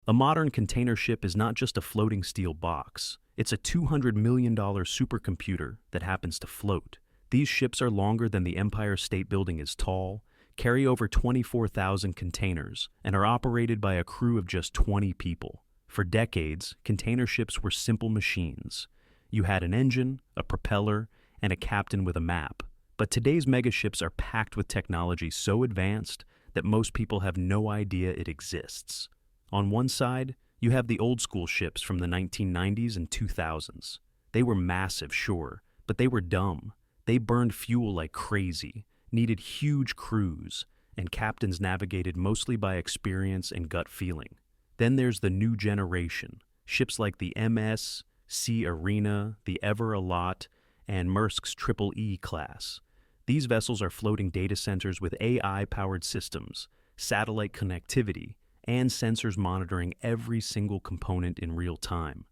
A modern container ship is not just a floating steel box. It's a $200 million supercomputer that happens to float. These ships are longer than the Empire State Building is tall, carry over 24,000 containers, and are operated by a crew of just 20 people. For decades, container ships were simple machines. You had an engine, a propeller, and a captain with a map. But today's megaships are packed with technology so advanced that most people have no idea it exists. On one side, you have the old-school ships from the 1990s and 2000s. They were massive, sure, but they were dumb. They burned fuel like crazy, needed huge crews, and captains navigated mostly by experience and gut feeling. Then there's the new generation, ships like the MS, Sea Arena, the Ever-a-Lot, and Maersk's Triple E class. These vessels are floating data centers with AI-powered systems, satellite connectivity, and sensors monitoring every single component in real time.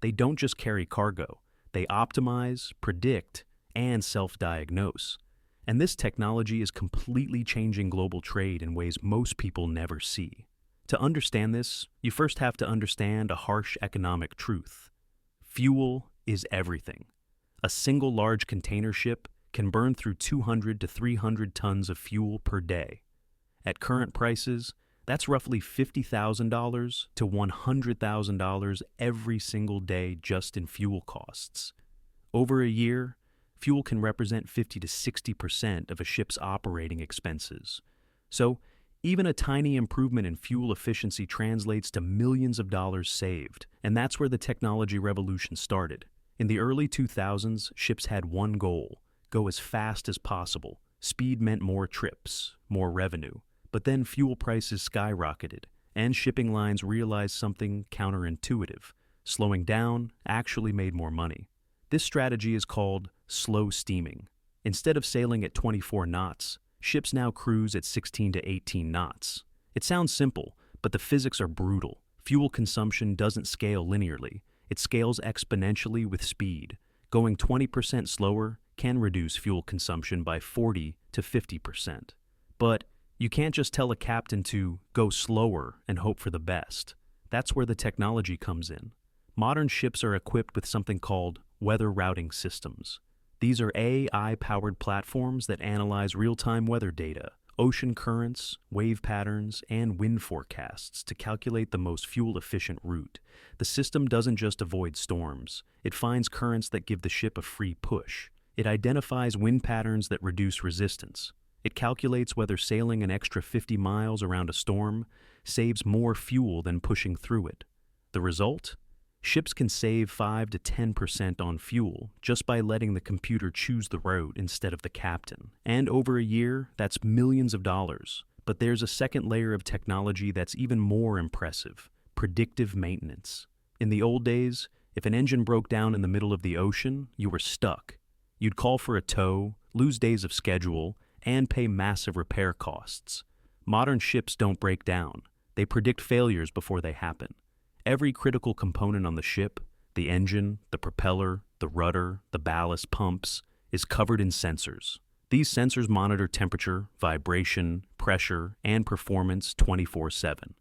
They don't just carry cargo, they optimize, predict, and self-diagnose. And this technology is completely changing global trade in ways most people never see. To understand this, you first have to understand a harsh economic truth. Fuel is everything. A single large container ship can burn through 200 to 300 tons of fuel per day. At current prices, that's roughly $50,000 to $100,000 every single day just in fuel costs. Over a year, fuel can represent 50 to 60% of a ship's operating expenses. So, even a tiny improvement in fuel efficiency translates to millions of dollars saved, and that's where the technology revolution started. In the early 2000s, ships had one goal: go as fast as possible. Speed meant more trips, more revenue. But then fuel prices skyrocketed, and shipping lines realized something counterintuitive. Slowing down actually made more money. This strategy is called slow steaming. Instead of sailing at 24 knots, ships now cruise at 16 to 18 knots. It sounds simple, but the physics are brutal. Fuel consumption doesn't scale linearly. It scales exponentially with speed. Going 20% slower can reduce fuel consumption by 40 to 50%. But you can't just tell a captain to go slower and hope for the best. That's where the technology comes in. Modern ships are equipped with something called weather routing systems. These are AI-powered platforms that analyze real-time weather data, ocean currents, wave patterns, and wind forecasts to calculate the most fuel-efficient route. The system doesn't just avoid storms. It finds currents that give the ship a free push. It identifies wind patterns that reduce resistance. It calculates whether sailing an extra 50 miles around a storm saves more fuel than pushing through it. The result? Ships can save 5 to 10% on fuel just by letting the computer choose the route instead of the captain. And over a year, that's millions of dollars. But there's a second layer of technology that's even more impressive: predictive maintenance. In the old days, if an engine broke down in the middle of the ocean, you were stuck. You'd call for a tow, lose days of schedule, and pay massive repair costs. Modern ships don't break down. They predict failures before they happen. Every critical component on the ship, the engine, the propeller, the rudder, the ballast pumps, is covered in sensors. These sensors monitor temperature, vibration, pressure, and performance 24/7.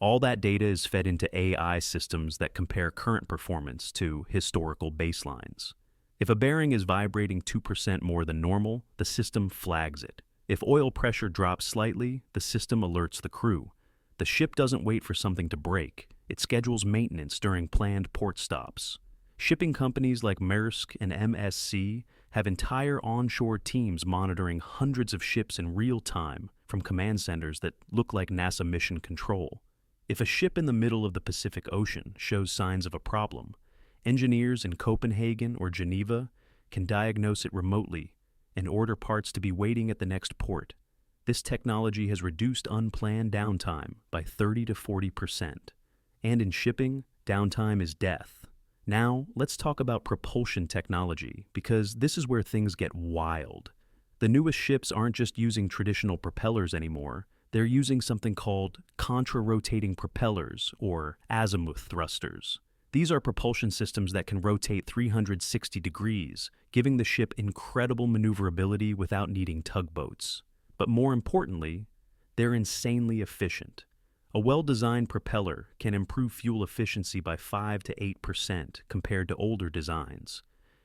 All that data is fed into AI systems that compare current performance to historical baselines. If a bearing is vibrating 2% more than normal, the system flags it. If oil pressure drops slightly, the system alerts the crew. The ship doesn't wait for something to break. It schedules maintenance during planned port stops. Shipping companies like Maersk and MSC have entire onshore teams monitoring hundreds of ships in real time from command centers that look like NASA mission control. If a ship in the middle of the Pacific Ocean shows signs of a problem, engineers in Copenhagen or Geneva can diagnose it remotely and order parts to be waiting at the next port. This technology has reduced unplanned downtime by 30 to 40%. And in shipping, downtime is death. Now, let's talk about propulsion technology, because this is where things get wild. The newest ships aren't just using traditional propellers anymore. They're using something called contra-rotating propellers, or azimuth thrusters. These are propulsion systems that can rotate 360 degrees, giving the ship incredible maneuverability without needing tugboats. But more importantly, they're insanely efficient. A well-designed propeller can improve fuel efficiency by 5 to 8% compared to older designs.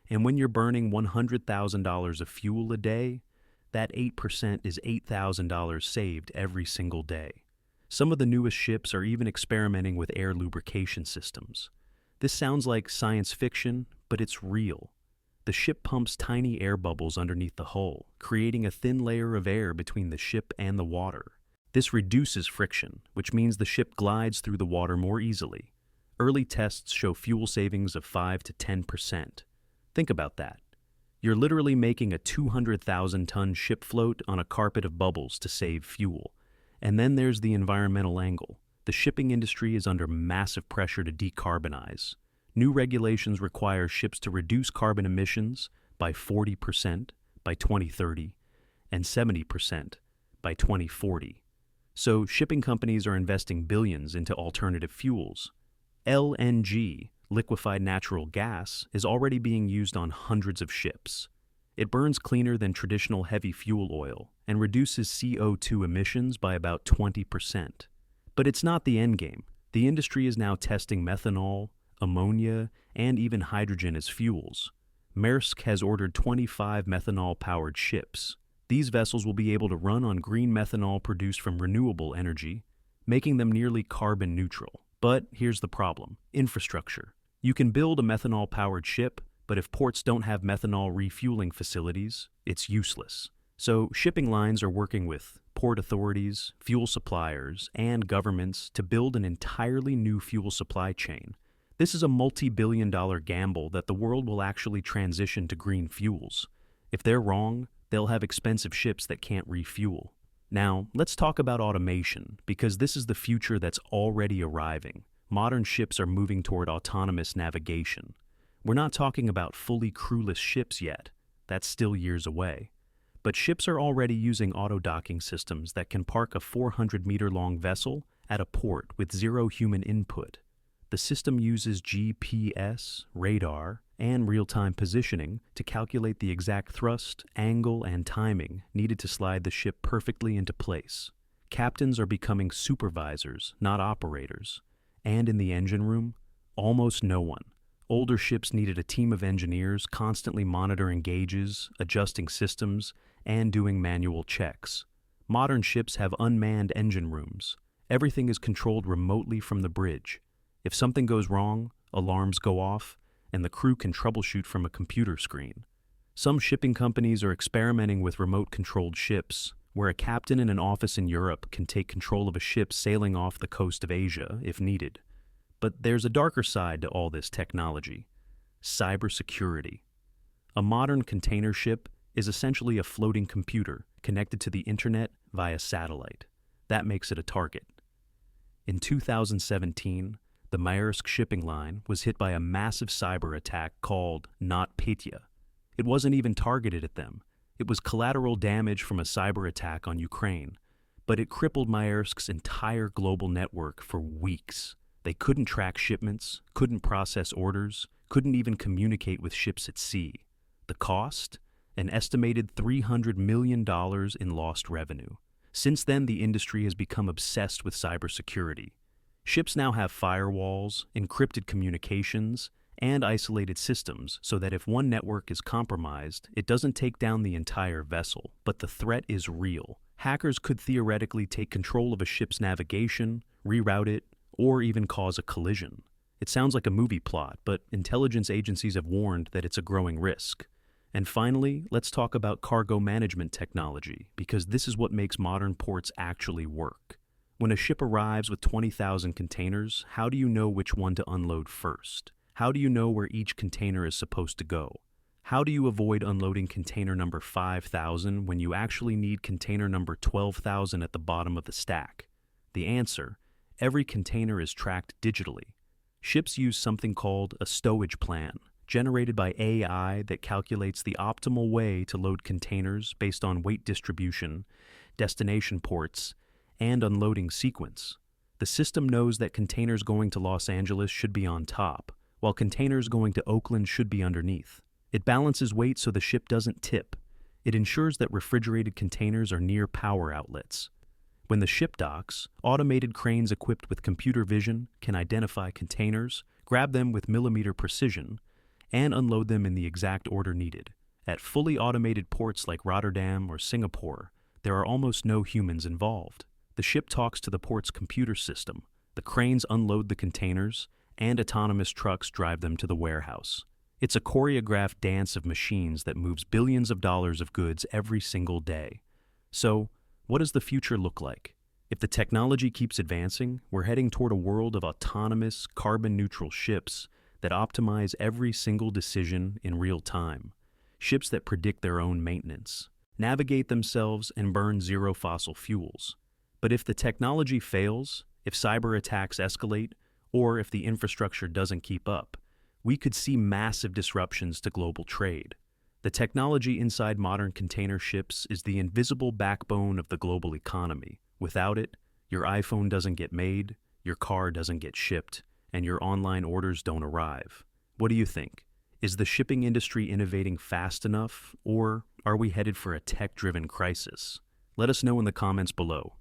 And when you're burning $100,000 of fuel a day, that 8% is $8,000 saved every single day. Some of the newest ships are even experimenting with air lubrication systems. This sounds like science fiction, but it's real. The ship pumps tiny air bubbles underneath the hull, creating a thin layer of air between the ship and the water. This reduces friction, which means the ship glides through the water more easily. Early tests show fuel savings of 5 to 10%. Think about that. You're literally making a 200,000-ton ship float on a carpet of bubbles to save fuel. And then there's the environmental angle. The shipping industry is under massive pressure to decarbonize. New regulations require ships to reduce carbon emissions by 40% by 2030 and 70% by 2040. So shipping companies are investing billions into alternative fuels. LNG, liquefied natural gas, is already being used on hundreds of ships. It burns cleaner than traditional heavy fuel oil and reduces CO2 emissions by about 20%. But it's not the end game. The industry is now testing methanol, ammonia, and even hydrogen as fuels. Maersk has ordered 25 methanol-powered ships. These vessels will be able to run on green methanol produced from renewable energy, making them nearly carbon neutral. But here's the problem: infrastructure. You can build a methanol-powered ship, but if ports don't have methanol refueling facilities, it's useless. So shipping lines are working with port authorities, fuel suppliers, and governments to build an entirely new fuel supply chain. This is a multi-billion-dollar gamble that the world will actually transition to green fuels. If they're wrong, they'll have expensive ships that can't refuel. Now, let's talk about automation, because this is the future that's already arriving. Modern ships are moving toward autonomous navigation. We're not talking about fully crewless ships yet. That's still years away. But ships are already using auto-docking systems that can park a 400-meter-long vessel at a port with zero human input. The system uses GPS, radar, and real-time positioning to calculate the exact thrust, angle, and timing needed to slide the ship perfectly into place. Captains are becoming supervisors, not operators. And in the engine room, almost no one. Older ships needed a team of engineers constantly monitoring gauges, adjusting systems, and doing manual checks. Modern ships have unmanned engine rooms. Everything is controlled remotely from the bridge. If something goes wrong, alarms go off, and the crew can troubleshoot from a computer screen. Some shipping companies are experimenting with remote-controlled ships, where a captain in an office in Europe can take control of a ship sailing off the coast of Asia if needed. But there's a darker side to all this technology: cybersecurity. A modern container ship is essentially a floating computer connected to the internet via satellite. That makes it a target. In 2017, the Maersk shipping line was hit by a massive cyber attack called NotPetya. It wasn't even targeted at them. It was collateral damage from a cyber attack on Ukraine, but it crippled Maersk's entire global network for weeks. They couldn't track shipments, couldn't process orders, couldn't even communicate with ships at sea. The cost? An estimated $300 million in lost revenue. Since then, the industry has become obsessed with cybersecurity. Ships now have firewalls, encrypted communications, and isolated systems so that if one network is compromised, it doesn't take down the entire vessel, but the threat is real. Hackers could theoretically take control of a ship's navigation, reroute it, or even cause a collision. It sounds like a movie plot, but intelligence agencies have warned that it's a growing risk. And finally, let's talk about cargo management technology, because this is what makes modern ports actually work. When a ship arrives with 20,000 containers, how do you know which one to unload first? How do you know where each container is supposed to go? How do you avoid unloading container number 5,000 when you actually need container number 12,000 at the bottom of the stack? The answer: every container is tracked digitally. Ships use something called a stowage plan, generated by AI that calculates the optimal way to load containers based on weight distribution, destination ports, and unloading sequence. The system knows that containers going to Los Angeles should be on top, while containers going to Oakland should be underneath. It balances weight so the ship doesn't tip. It ensures that refrigerated containers are near power outlets. When the ship docks, automated cranes equipped with computer vision can identify containers, grab them with millimeter precision, and unload them in the exact order needed. At fully automated ports like Rotterdam or Singapore, there are almost no humans involved. The ship talks to the port's computer system, the cranes unload the containers, and autonomous trucks drive them to the warehouse. It's a choreographed dance of machines that moves billions of dollars of goods every single day. So, what does the future look like? If the technology keeps advancing, we're heading toward a world of autonomous, carbon-neutral ships that optimize every single decision in real time. Ships that predict their own maintenance, navigate themselves, and burn zero fossil fuels. But if the technology fails, if cyber attacks escalate, or if the infrastructure doesn't keep up, we could see massive disruptions to global trade. The technology inside modern container ships is the invisible backbone of the global economy. Without it, your iPhone doesn't get made, your car doesn't get shipped, and your online orders don't arrive. What do you think? Is the shipping industry innovating fast enough, or are we headed for a tech-driven crisis? Let us know in the comments below.